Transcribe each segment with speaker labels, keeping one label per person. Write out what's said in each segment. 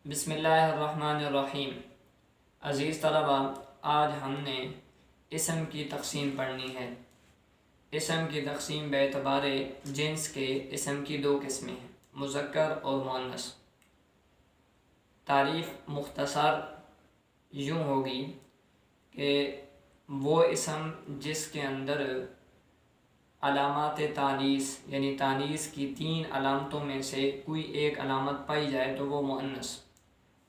Speaker 1: بسم اللہ الرحمن الرحیم۔ عزیز طلبہ، آج ہم نے اسم کی تقسیم پڑھنی ہے۔ اسم کی تقسیم بے اعتبار جنس کے اسم کی دو قسمیں ہیں، مذکر اور مؤنث۔ تعریف مختصر یوں ہوگی کہ وہ اسم جس کے اندر علامات تانیث یعنی تانیث کی 3 علامتوں میں سے کوئی ایک علامت پائی جائے تو وہ مؤنث،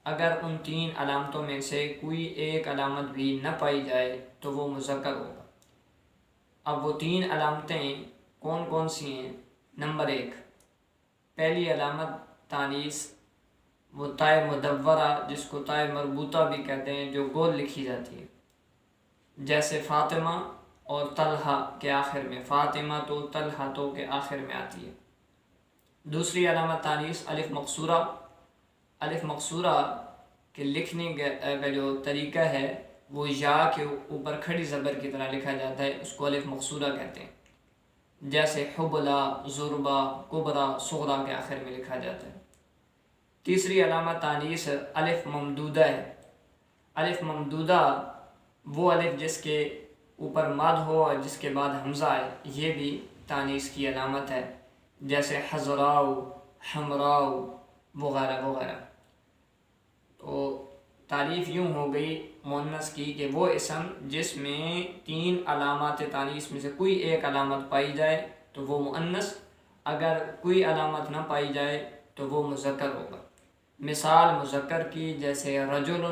Speaker 1: اگر ان 3 علامتوں میں سے کوئی ایک علامت بھی نہ پائی جائے تو وہ مذکر ہوگا۔ اب وہ 3 علامتیں کون کون سی ہیں؟ نمبر 1، پہلی علامت تانیث وہ تائے مدورہ، جس کو تائے مربوطہ بھی کہتے ہیں، جو گول لکھی جاتی ہے، جیسے فاطمہ اور طلحہ کے آخر میں، فاطمہ تو طلحہ تو کے آخر میں آتی ہے۔ دوسری علامت تانیث الف مقصورہ۔ الف مقصورہ کے لکھنے کا جو طریقہ ہے وہ یا کے اوپر کھڑی زبر کی طرح لکھا جاتا ہے، اس کو الف مقصورہ کہتے ہیں، جیسے حبلہ، ضربہ، کبرا، صغرا کے آخر میں لکھا جاتا ہے۔ تیسری علامت تانیث الف ممدودہ ہے۔ الف ممدودہ وہ الف جس کے اوپر مد ہو اور جس کے بعد حمزہ آئے، یہ بھی تانیث کی علامت ہے، جیسے حضراء، حمراء وغیرہ وغیرہ۔ تو تعریف یوں ہو گئی مؤنث کی کہ وہ اسم جس میں 3 علامات تانیث میں سے کوئی ایک علامت پائی جائے تو وہ مؤنث، اگر کوئی علامت نہ پائی جائے تو وہ مذکر ہوگا۔ مثال مذکر کی جیسے رجل،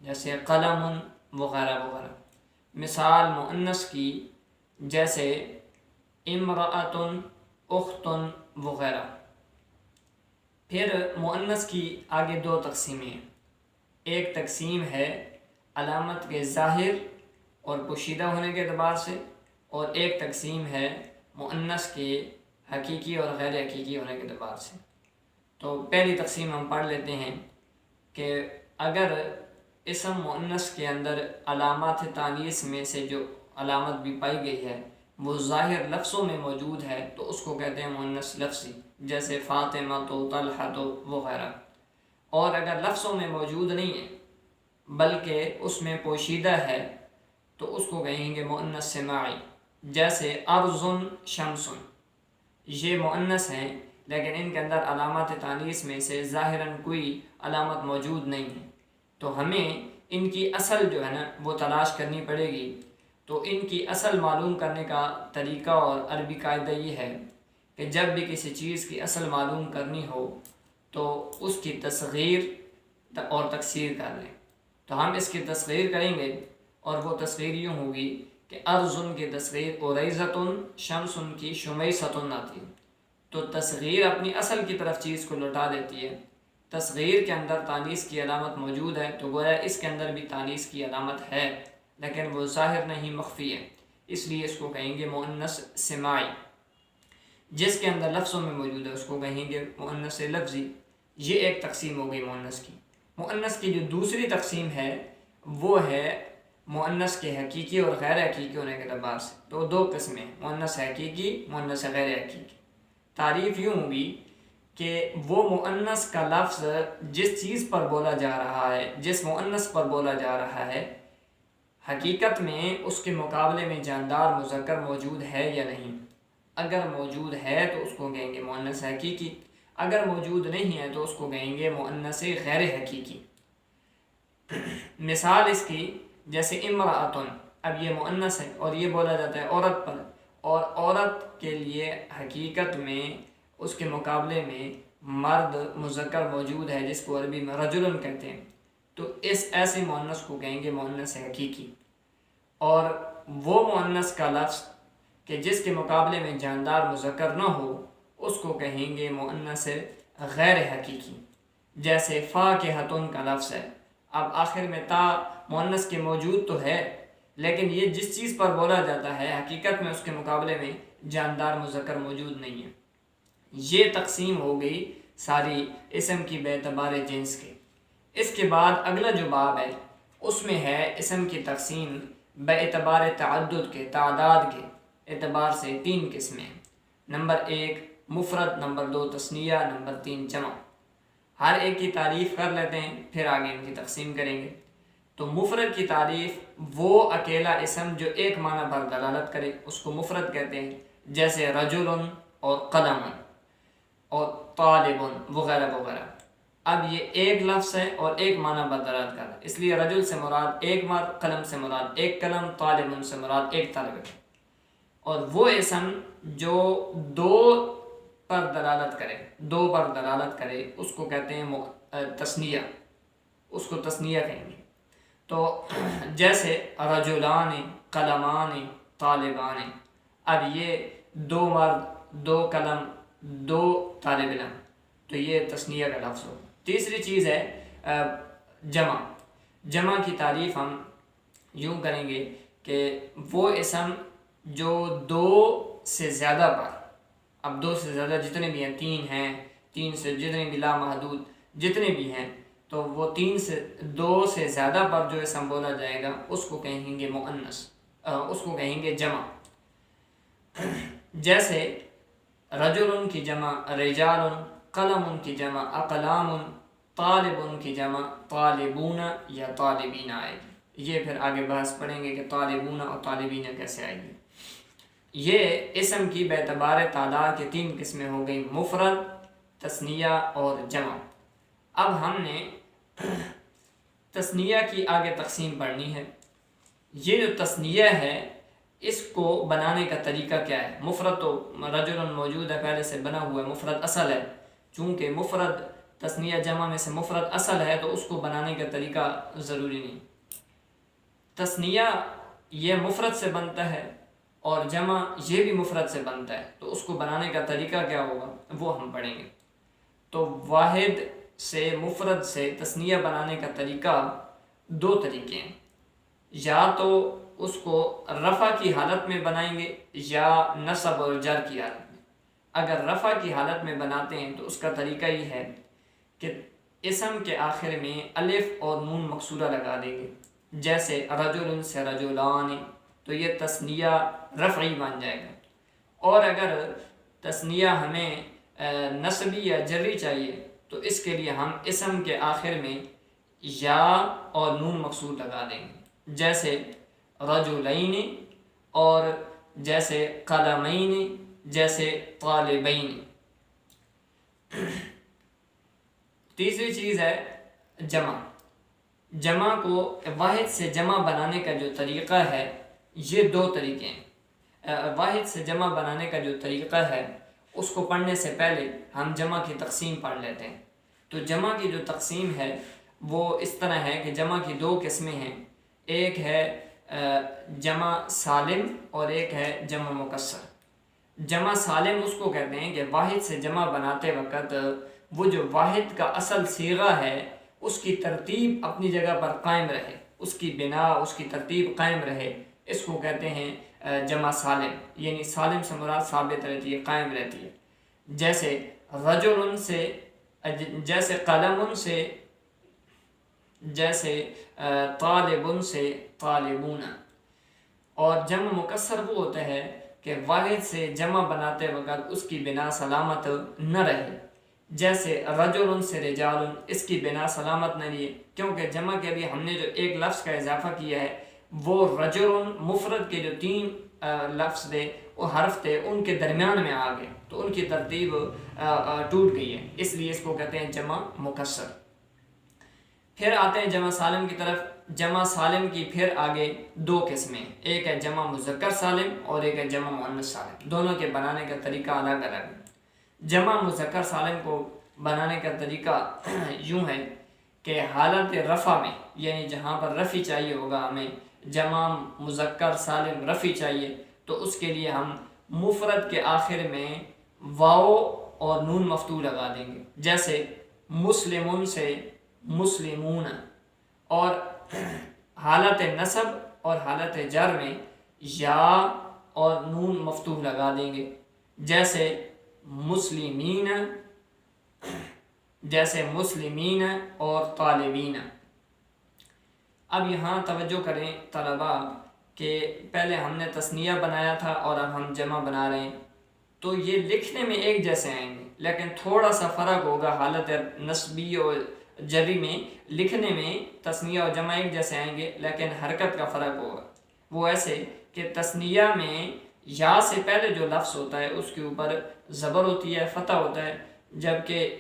Speaker 1: جیسے قلم وغیرہ وغیرہ۔ مثال مؤنث کی جیسے امرأۃ، اخت وغیرہ۔ پھر مؤنث کی آگے 2 تقسیمیں ہیں۔ ایک تقسیم ہے علامت کے ظاہر اور پوشیدہ ہونے کے اعتبار سے، اور ایک تقسیم ہے مؤنث کے حقیقی اور غیر حقیقی ہونے کے اعتبار سے۔ تو پہلی تقسیم ہم پڑھ لیتے ہیں کہ اگر اسم مؤنث کے اندر علامات تانیث میں سے جو علامت بھی پائی گئی ہے وہ ظاہر لفظوں میں موجود ہے تو اس کو کہتے ہیں مؤنث لفظی، جیسے فاطمہ تو، طلحہ تو وغیرہ۔ اور اگر لفظوں میں موجود نہیں ہے بلکہ اس میں پوشیدہ ہے تو اس کو کہیں گے مؤنث سماعی، جیسے ارض، شمس۔ یہ مؤنث ہیں لیکن ان کے اندر علامات تانیث میں سے ظاہراً کوئی علامت موجود نہیں ہے، تو ہمیں ان کی اصل جو ہے نا وہ تلاش کرنی پڑے گی۔ تو ان کی اصل معلوم کرنے کا طریقہ اور عربی قاعدہ یہ ہے کہ جب بھی کسی چیز کی اصل معلوم کرنی ہو تو اس کی تصغیر اور تکسیر کر لیں۔ تو ہم اس کی تصغیر کریں گے اور وہ تصغیر یوں ہوگی کہ ارضن کی تصغیر اریزتن، شمسن کی شمیستن آتی ہے۔ تو تصغیر اپنی اصل کی طرف چیز کو لوٹا دیتی ہے۔ تصغیر کے اندر تانیث کی علامت موجود ہے تو گویا اس کے اندر بھی تانیث کی علامت ہے لیکن وہ ظاہر نہیں، مخفی ہے، اس لیے اس کو کہیں گے مؤنث سماعی۔ جس کے اندر لفظوں میں موجود ہے اس کو کہیں گے مؤنث لفظی۔ یہ ایک تقسیم ہو گئی مؤنث کی۔ مؤنث کی جو دوسری تقسیم ہے وہ ہے مؤنث کے حقیقی اور غیر حقیقی ہونے کے اعتبار سے۔ تو 2 قسمیں، مؤنث حقیقی، مؤنث غیر حقیقی۔ تعریف یوں ہوگی کہ وہ مؤنث کا لفظ جس چیز پر بولا جا رہا ہے، جس مؤنث پر بولا جا رہا ہے، حقیقت میں اس کے مقابلے میں جاندار مذکر موجود ہے یا نہیں۔ اگر موجود ہے تو اس کو کہیں گے مؤنث حقیقی، اگر موجود نہیں ہے تو اس کو کہیں گے مؤنث غیر حقیقی۔ مثال اس کی جیسے امرأۃ، اب یہ مؤنث ہے اور یہ بولا جاتا ہے عورت پر، اور عورت کے لیے حقیقت میں اس کے مقابلے میں مرد مذکر موجود ہے جس کو عربی میں رجل کہتے ہیں، تو اس ایسے مؤنث کو کہیں گے مؤنث حقیقی۔ اور وہ مؤنث کا لفظ کہ جس کے مقابلے میں جاندار مذکر نہ ہو اس کو کہیں گے مؤنث غیر حقیقی، جیسے فاکہۃ کا لفظ ہے۔ اب آخر میں تا مؤنث کے موجود تو ہے لیکن یہ جس چیز پر بولا جاتا ہے حقیقت میں اس کے مقابلے میں جاندار مذکر موجود نہیں ہے۔ یہ تقسیم ہو گئی ساری اسم کی بے اعتبار جنس کے۔ اس کے بعد اگلا جو باب ہے اس میں ہے اسم کی تقسیم بے اعتبار تعدد کے، تعداد کے اعتبار سے 3 قسمیں۔ نمبر 1 مفرد، نمبر 2 تثنیہ، نمبر 3 جمع۔ ہر ایک کی تعریف کر لیتے ہیں، پھر آگے ان کی تقسیم کریں گے۔ تو مفرد کی تعریف وہ اکیلا اسم جو ایک معنی پر دلالت کرے اس کو مفرد کہتے ہیں، جیسے رجل اور قلم اور طالب وغیرہ وغیرہ۔ اب یہ ایک لفظ ہے اور ایک معنی پر دلالت کر رہا ہے، اس لیے رجل سے مراد ایک مرد، قلم سے مراد ایک قلم، طالب سے مراد ایک طالب علم۔ اور وہ اسم جو دو پر دلالت کرے اس کو کہتے ہیں تثنیہ، اس کو تثنیہ کہیں گے۔ تو جیسے رجلان، قلمان، طالبان، اب یہ دو مرد، دو قلم، دو طالب علم، تو یہ تثنیہ کا لفظ ہو۔ تیسری چیز ہے جمع کی تعریف ہم یوں کریں گے کہ وہ اسم جو دو سے زیادہ پر، اب دو سے زیادہ جتنے بھی ہیں، تین ہیں، تین سے جتنے بھی لامحدود جتنے بھی ہیں، تو وہ دو سے زیادہ پر جو اسم بولا جائے گا اس کو کہیں گے مؤنث، اس کو کہیں گے جمع۔ جیسے رجل کی جمع رجال، قلم کی جمع اقلام، طالب کی جمع طالبون یا طالبین آئے گی۔ یہ پھر آگے بحث پڑھیں گے کہ طالبون اور طالبین کیسے آئے گی۔ یہ اسم کی باعتبار تعداد کی تین قسمیں ہو گئی، مفرد، تثنیہ اور جمع۔ اب ہم نے تثنیہ کی آگے تقسیم پڑھنی ہے۔ یہ جو تثنیہ ہے اس کو بنانے کا طریقہ کیا ہے؟ مفرد تو رجل موجود ہے، پہلے سے بنا ہوا ہے، مفرد اصل ہے، چونکہ مفرد تثنیہ جمع میں سے مفرد اصل ہے تو اس کو بنانے کا طریقہ ضروری نہیں۔ تثنیہ یہ مفرد سے بنتا ہے اور جمع یہ بھی مفرد سے بنتا ہے، تو اس کو بنانے کا طریقہ کیا ہوگا وہ ہم پڑھیں گے۔ تو واحد سے مفرد سے تثنیہ بنانے کا طریقہ دو طریقے ہیں، یا تو اس کو رفع کی حالت میں بنائیں گے یا نصب اور جر کی حالت میں۔ اگر رفع کی حالت میں بناتے ہیں تو اس کا طریقہ یہ ہے کہ اسم کے آخر میں الف اور نون مکسورہ لگا دیں گے، جیسے رجل سے رجلان، تو یہ تثنیہ رفعی بن جائے گا۔ اور اگر تثنیہ ہمیں نصبی یا جری چاہیے تو اس کے لیے ہم اسم کے آخر میں یا اور نون مکسور لگا دیں گے، جیسے رجلین اور جیسے قلمین، جیسے طالبین۔ تیسری چیز ہے جمع کو واحد سے جمع بنانے کا جو طریقہ ہے یہ دو طریقے ہیں۔ واحد سے جمع بنانے کا جو طریقہ ہے اس کو پڑھنے سے پہلے ہم جمع کی تقسیم پڑھ لیتے ہیں۔ تو جمع کی جو تقسیم ہے وہ اس طرح ہے کہ جمع کی دو قسمیں ہیں، ایک ہے جمع سالم اور ایک ہے جمع مکسر۔ جمع سالم اس کو کہتے ہیں کہ واحد سے جمع بناتے وقت وہ جو واحد کا اصل صیغہ ہے اس کی ترتیب اپنی جگہ پر قائم رہے، اس کی بنا، اس کی ترتیب قائم رہے، اس کو کہتے ہیں جمع سالم، یعنی سالم سے مراد ثابت رہتی ہے، قائم رہتی ہے۔ جیسے رجل سے، جیسے قلم سے، جیسے طالب سے طالبون۔ اور جمع مکسر وہ ہوتا ہے کہ واحد سے جمع بناتے وقت اس کی بنا سلامت نہ رہے، جیسے رجل سے رجال، اس کی بنا سلامت نہ رہی، کیونکہ جمع کے لیے ہم نے جو ایک لفظ کا اضافہ کیا ہے وہ رجل مفرد کے جو تین لفظ تھے، وہ حرف تھے، ان کے درمیان میں آ گئے تو ان کی ترتیب ٹوٹ گئی ہے، اس لیے اس کو کہتے ہیں جمع مکسر۔ پھر آتے ہیں جمع سالم کی طرف۔ جمع سالم کی پھر آگے دو قسمیں، ایک ہے جمع مذکر سالم اور ایک ہے جمع مؤنث سالم، دونوں کے بنانے کا طریقہ الگ الگ ہے۔ جمع مذکر سالم کو بنانے کا طریقہ یوں ہے کہ حالت رفع میں، یعنی جہاں پر رفع چاہیے ہوگا ہمیں، جمع مذکر سالم رفع چاہیے، تو اس کے لیے ہم مفرد کے آخر میں واو اور نون مفتوح لگا دیں گے، جیسے مسلمون سے مسلمون۔ اور حالت نصب اور حالت جر میں یا اور نون مفتوح لگا دیں گے، جیسے مسلمین، جیسے مسلمین اور طالبین۔ اب یہاں توجہ کریں طلباء کہ پہلے ہم نے تثنیہ بنایا تھا اور اب ہم جمع بنا رہے ہیں، تو یہ لکھنے میں ایک جیسے آئیں گے لیکن تھوڑا سا فرق ہوگا حالت نسبی اور جری میں، لکھنے میں تثنیہ اور جمع ایک جیسے آئیں گے لیکن حرکت کا فرق ہوگا۔ وہ ایسے کہ تثنیہ میں یا سے پہلے جو لفظ ہوتا ہے اس کے اوپر زبر ہوتی ہے، فتح ہوتا ہے، جبکہ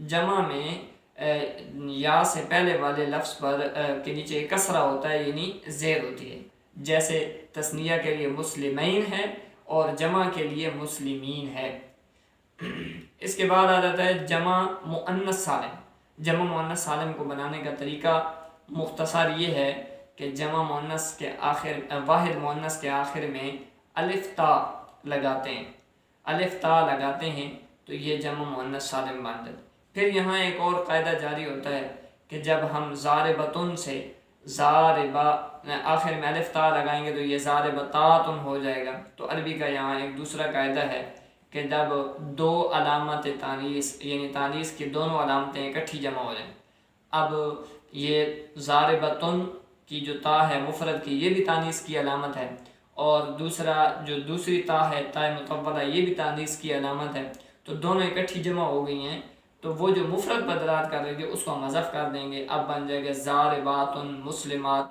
Speaker 1: جمع میں یا سے پہلے والے لفظ پر کے نیچے کسرہ ہوتا ہے، یعنی زیر ہوتی ہے، جیسے تثنیہ کے لیے مسلمین ہے اور جمع کے لیے مسلمین ہے۔ اس کے بعد آ جاتا ہے جمع مؤنث سالم۔ جمع مؤنث سالم کو بنانے کا طریقہ مختصر یہ ہے کہ جمع مؤنث کے آخر، واحد مؤنث کے آخر میں الف تا لگاتے ہیں، الف تا لگاتے ہیں تو یہ جمع مؤنث سالم بن جاتا ہے۔ پھر یہاں ایک اور قاعدہ جاری ہوتا ہے کہ جب ہم ضاربتن سے ضاربہ آخر میں الف تا لگائیں گے تو یہ ضاربتاتن ہو جائے گا۔ تو عربی کا یہاں ایک دوسرا قاعدہ ہے کہ جب دو علامت تانیث یعنی تانیث کی دونوں علامتیں اکٹھی جمع ہو جائیں، اب یہ ضاربتن کی جو تا ہے مفرد کی، یہ بھی تانیث کی علامت ہے، اور دوسرا جو دوسری تا ہے تا مطولہ، یہ بھی تانیث کی علامت ہے، تو دونوں اکٹھی جمع ہو گئی ہیں، تو وہ جو مفرد پر دلالت کر رہی تھی اس کو ہم حذف کر دیں گے، اب بن جائے گا ضاربات مسلمات